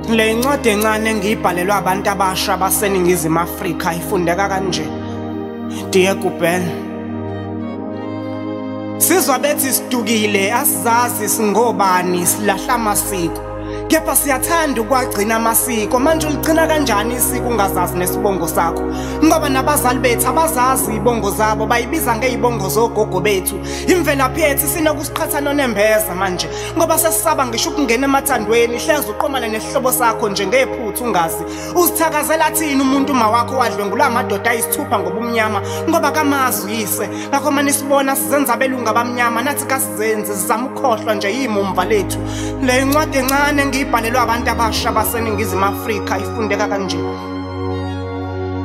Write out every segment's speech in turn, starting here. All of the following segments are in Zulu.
Le ncwadi encane engiyibhalelwa abantu abasha baseNingizimu Afrika ifundeka kanje. Dear Gubel, sizwa bethi sidukile asizazi singobani silahla amasiko. Kepha siyathanda ukwagcina amasiko. Manje uligcina kanjani isiko ungazazi nesibongo sakho? Ngoba nabazali bethu abazazi izibongo zabo bayibiza ngezibongo zogogo bethu. Imvelaphi yethu sinokusiqhatha nonembeza manje. Ngoba sesisaba ngisho ukungena emathandweni hleze uqomane nesihlobo sakho nje ngephuthu ungazi. Uzithakazela thina umuntu mawakho wadlwengula amadoda ayisithupha ngobumnyama ngoba kamazi uyise. Ngakho manje sibona sizenza abelungu abamnyama nathi kasizenze sizama ukukhohlwa nje yimumva lethu. Le ncwadi encane ngiyibhalelwa abantu abasha baseNingizimu Afrika ifundeka kanje.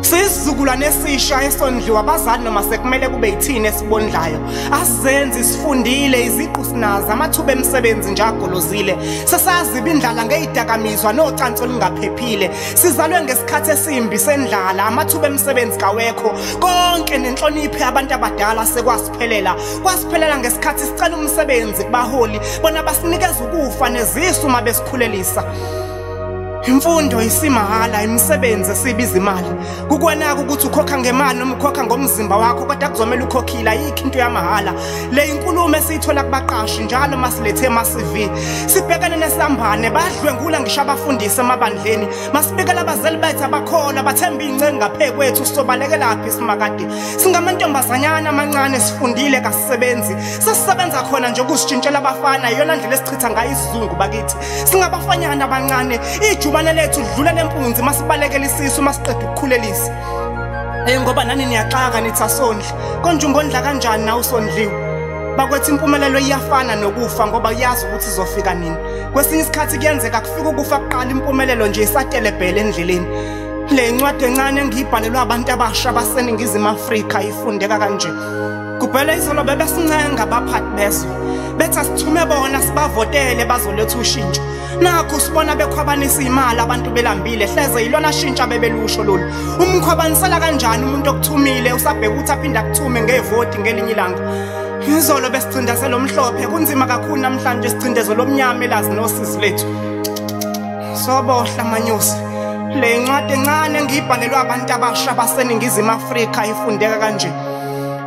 Sisizukulwane esisha esondliwa abazali noma sekumele kube yithini esibondlayo. Asizenze sifundile iziqu sinazo amathuba emisebenzi nje agolozile. Sesazi ibindlala ngezidakamizwa nocansi olungaphephile. Sizalwe ngesikhathi esimbi sendlala amathuba emisebenzi kawekho. Konke nenhlonipho yabantu abadala sekwasiphelela. Kwasiphelela ngesikhathi sicela umsebenzi kubaholi bona basinikeza ukufa nezisu uma besikhulelisa. Imfundo isimahala imisebenzi esibiza imali. Kukwenaka ukuthi ukhokha ngemali noma ukhokha ngomzimba wakho kodwa kuzomela ukhokhile ayikho into yamahala. Le inkulumo esiyithola kubaqashi njalo masilethe ama-CV. Sibhekane nesambane badlwengula ngisho abafundisi emabandleni. Masibikela abazali bethu abakholwa bathemba ingcenga ngaphe kwethu sizobalekela phi simakade. Singamantombazanyana amancane sifundile kasisebenzi. Sesisebenza khona nje ukusishintshela abafana iyona ndlela esichitha ngayo isizungu bakithi. Singabafanyana abancane ijubane lethu lidlula lempunzi masibalekela isisu masiqeda ukukhulelisa. Ngoba nani niyaxaka nithi asondli. Konje ungondla kanjani na usondliwe? Bakwethu impumelelo iyafana nokufa ngoba uyazi ukuthi izofika nini. Kwesinye isikhathi kuyenzeka kufika ukufa kuqala impumelelo nje isatelebhele endleleni. Le ncwadi encane engiyibhalelwa abantu abasha baseNingizimu Afrika ifundeka kanje. Gubel izolo bebesincenga abaphathi bezwe. Bethi asithume bona sibavotele bazoletha ushintsho. Nakho sibona bekhwabanisa imali abantu belambile hleze yilona shintsha bebelusho lolu. Umkhwabanisela kanjani umuntu okuthumile usabheka ukuthi aphinda kuthume ngevoti ngelinye ilanga. Izolo besicindezelo omhlophe kunzima kakhulu namhlanje sicindezelo omnyama elazi nosizi lethu. Sobohla manyusi. Le ncwadi encane engiyibhalelwa abantu abasha baseNingizimu Afrika ifundeka kanje.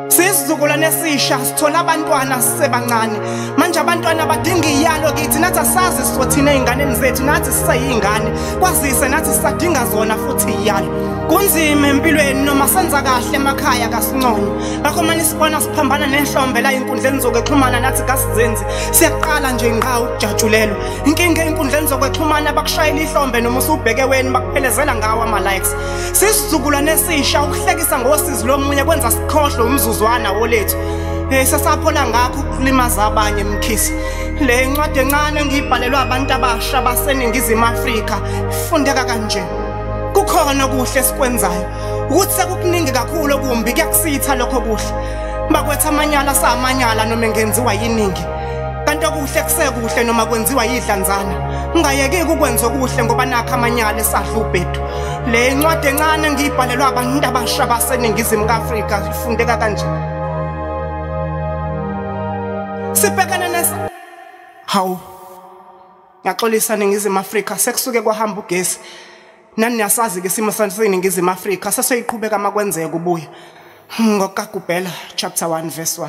Sisizukulwane esisha sithola abantwana sisebancane. Manje abantwana badinga iyalo kithi nathi asazi sizothina einganeni zethu nathi sisayingane. Kwazise nathi sisadinga zona futhi iyalo. Kunzima empilweni noma senza kahle emakhaya kasinconyo. Ngakho manje sibona siphambana nehlombe la inkundleni zokuxhumana nathi kasizenzi. Siyaqala nje ngqa ukujatshulelwa. Inkinga einkundleni zokuxhumana bakushayela ihlombe noma usubheke weni bakuphelezela ngawo ama likes. Sisizukulwane esisha ukuhlekisa ngosizi lomunye kwenza sikhohle umzuzwana wolethu. Sesaphola ngakho ukulimaza abanye emkhisi. Le ncwadi encane engiyibhalelwa abantu abasha baseNingizimu Afrika ifundeka kanje. Kukhona okuhle esikwenzayo ukuthi sekukuningi kakhulu okumbi kuyakusitha lokho kuhle. Bakwethu amanyala samanyala noma engenziwa yiningi. Kanti okuhle kusekuhle noma kwenziwa yidlanzana. Ungayeki ukwenza okuhle ngoba nakho amanyala esadla ubhedu. Le ncwadi encane engiyibhalelwa abantu abasha baseNingizimu Afrika ifundeka kanje. Sibhekana nesa hawu ngaxolisa Ningizimu Afrika sekusuke kwahamba ugesi. Nani niyasazi ke isimo seNingizimu Afrika sesoyiqhubeka makwenzeka ubuya. NgokaGubela chapter 1 verse 1.